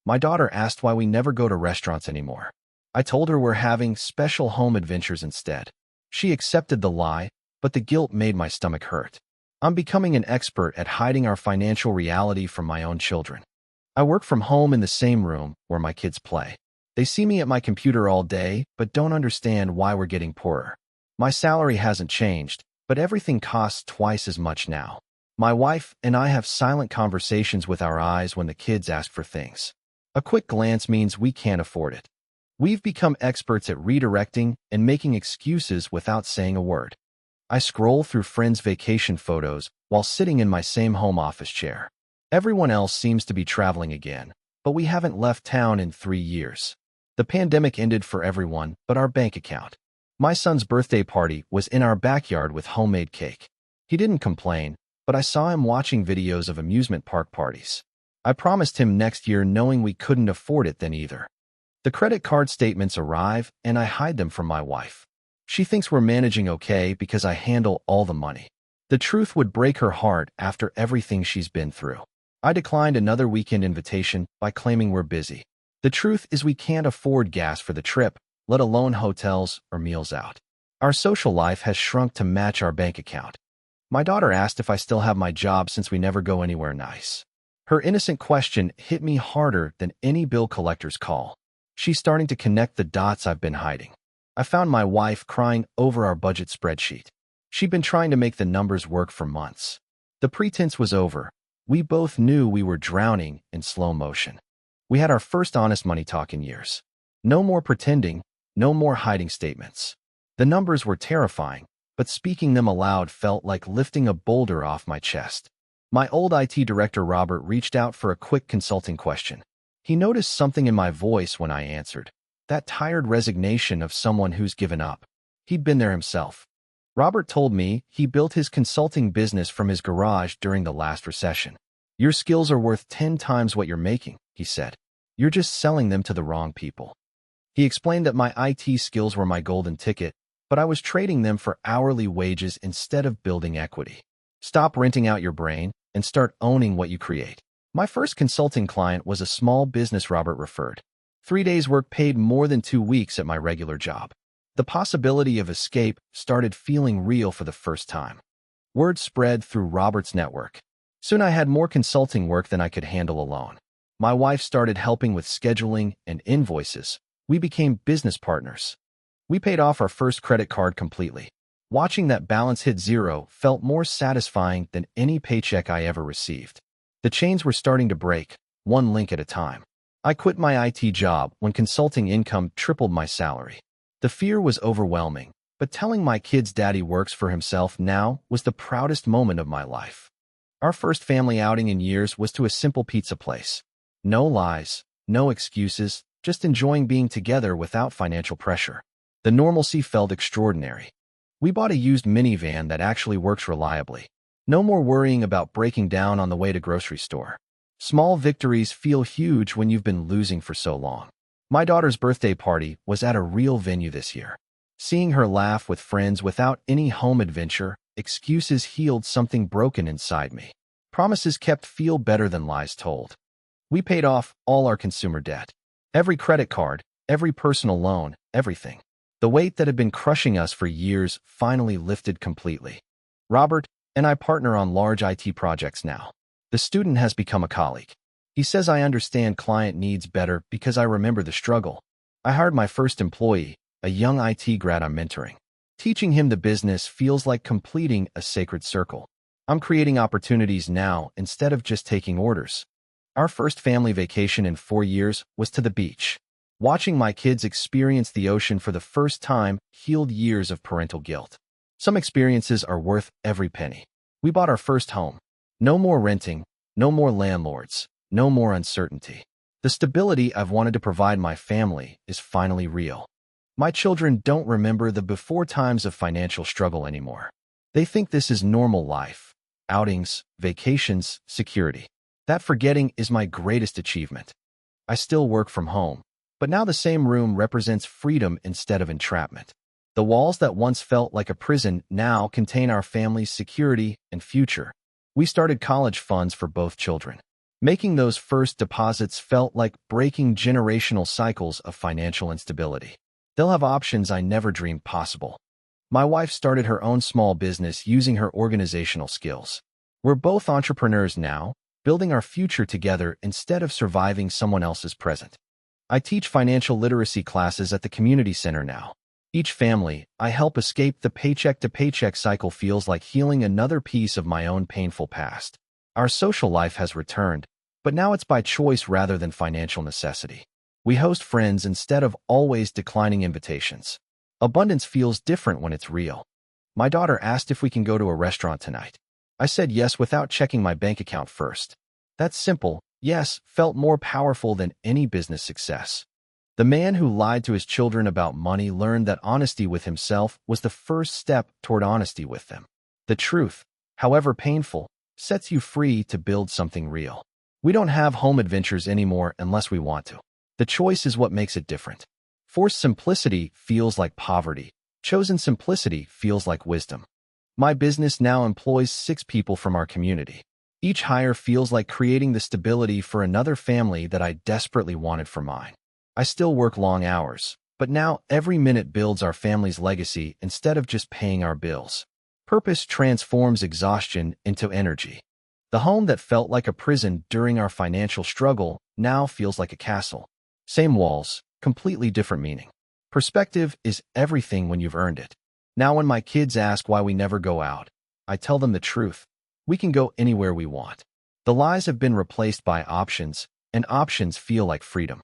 My daughter asked why we never go to restaurants anymore. I told her we're having special home adventures instead. She accepted the lie, but the guilt made my stomach hurt. I'm becoming an expert at hiding our financial reality from my own children. I work from home in the same room where my kids play. They see me at my computer all day, but don't understand why we're getting poorer. My salary hasn't changed, but everything costs twice as much now. My wife and I have silent conversations with our eyes when the kids ask for things. A quick glance means we can't afford it. We've become experts at redirecting and making excuses without saying a word. I scroll through friends' vacation photos while sitting in my same home office chair. Everyone else seems to be traveling again, but we haven't left town in 3 years. The pandemic ended for everyone but our bank account. My son's birthday party was in our backyard with homemade cake. He didn't complain, but I saw him watching videos of amusement park parties. I promised him next year knowing we couldn't afford it then either. The credit card statements arrive and I hide them from my wife. She thinks we're managing okay because I handle all the money. The truth would break her heart after everything she's been through. I declined another weekend invitation by claiming we're busy. The truth is we can't afford gas for the trip, let alone hotels or meals out. Our social life has shrunk to match our bank account. My daughter asked if I still have my job since we never go anywhere nice. Her innocent question hit me harder than any bill collector's call. She's starting to connect the dots I've been hiding. I found my wife crying over our budget spreadsheet. She'd been trying to make the numbers work for months. The pretense was over. We both knew we were drowning in slow motion. We had our first honest money talk in years. No more pretending, no more hiding statements. The numbers were terrifying, but speaking them aloud felt like lifting a boulder off my chest. My old IT director Robert reached out for a quick consulting question. He noticed something in my voice when I answered. That tired resignation of someone who's given up. He'd been there himself. Robert told me he built his consulting business from his garage during the last recession. Your skills are worth 10 times what you're making, he said. You're just selling them to the wrong people. He explained that my IT skills were my golden ticket, but I was trading them for hourly wages instead of building equity. Stop renting out your brain and start owning what you create. My first consulting client was a small business Robert referred. 3 days work paid more than 2 weeks at my regular job. The possibility of escape started feeling real for the first time. Word spread through Robert's network. Soon I had more consulting work than I could handle alone. My wife started helping with scheduling and invoices. We became business partners. We paid off our first credit card completely. Watching that balance hit zero felt more satisfying than any paycheck I ever received. The chains were starting to break, one link at a time. I quit my IT job when consulting income tripled my salary. The fear was overwhelming, but telling my kids Daddy works for himself now was the proudest moment of my life. Our first family outing in years was to a simple pizza place. No lies, no excuses, just enjoying being together without financial pressure. The normalcy felt extraordinary. We bought a used minivan that actually works reliably. No more worrying about breaking down on the way to grocery store. Small victories feel huge when you've been losing for so long. My daughter's birthday party was at a real venue this year. Seeing her laugh with friends without any home adventure, excuses healed something broken inside me. Promises kept feel better than lies told. We paid off all our consumer debt. Every credit card, every personal loan, everything. The weight that had been crushing us for years finally lifted completely. Robert and I partner on large IT projects now. The student has become a colleague. He says I understand client needs better because I remember the struggle. I hired my first employee, a young IT grad I'm mentoring. Teaching him the business feels like completing a sacred circle. I'm creating opportunities now instead of just taking orders. Our first family vacation in 4 years was to the beach. Watching my kids experience the ocean for the first time healed years of parental guilt. Some experiences are worth every penny. We bought our first home. No more renting, no more landlords, no more uncertainty. The stability I've wanted to provide my family is finally real. My children don't remember the before times of financial struggle anymore. They think this is normal life. Outings, vacations, security. That forgetting is my greatest achievement. I still work from home, but now the same room represents freedom instead of entrapment. The walls that once felt like a prison now contain our family's security and future. We started college funds for both children. Making those first deposits felt like breaking generational cycles of financial instability. They'll have options I never dreamed possible. My wife started her own small business using her organizational skills. We're both entrepreneurs now, building our future together instead of surviving someone else's present. I teach financial literacy classes at the community center now. Each family I help escape the paycheck-to-paycheck cycle feels like healing another piece of my own painful past. Our social life has returned, but now it's by choice rather than financial necessity. We host friends instead of always declining invitations. Abundance feels different when it's real. My daughter asked if we can go to a restaurant tonight. I said yes without checking my bank account first. That simple yes felt more powerful than any business success. The man who lied to his children about money learned that honesty with himself was the first step toward honesty with them. The truth, however painful, sets you free to build something real. We don't have home adventures anymore unless we want to. The choice is what makes it different. Forced simplicity feels like poverty. Chosen simplicity feels like wisdom. My business now employs 6 people from our community. Each hire feels like creating the stability for another family that I desperately wanted for mine. I still work long hours, but now every minute builds our family's legacy instead of just paying our bills. Purpose transforms exhaustion into energy. The home that felt like a prison during our financial struggle now feels like a castle. Same walls, completely different meaning. Perspective is everything when you've earned it. Now when my kids ask why we never go out, I tell them the truth. We can go anywhere we want. The lies have been replaced by options, and options feel like freedom.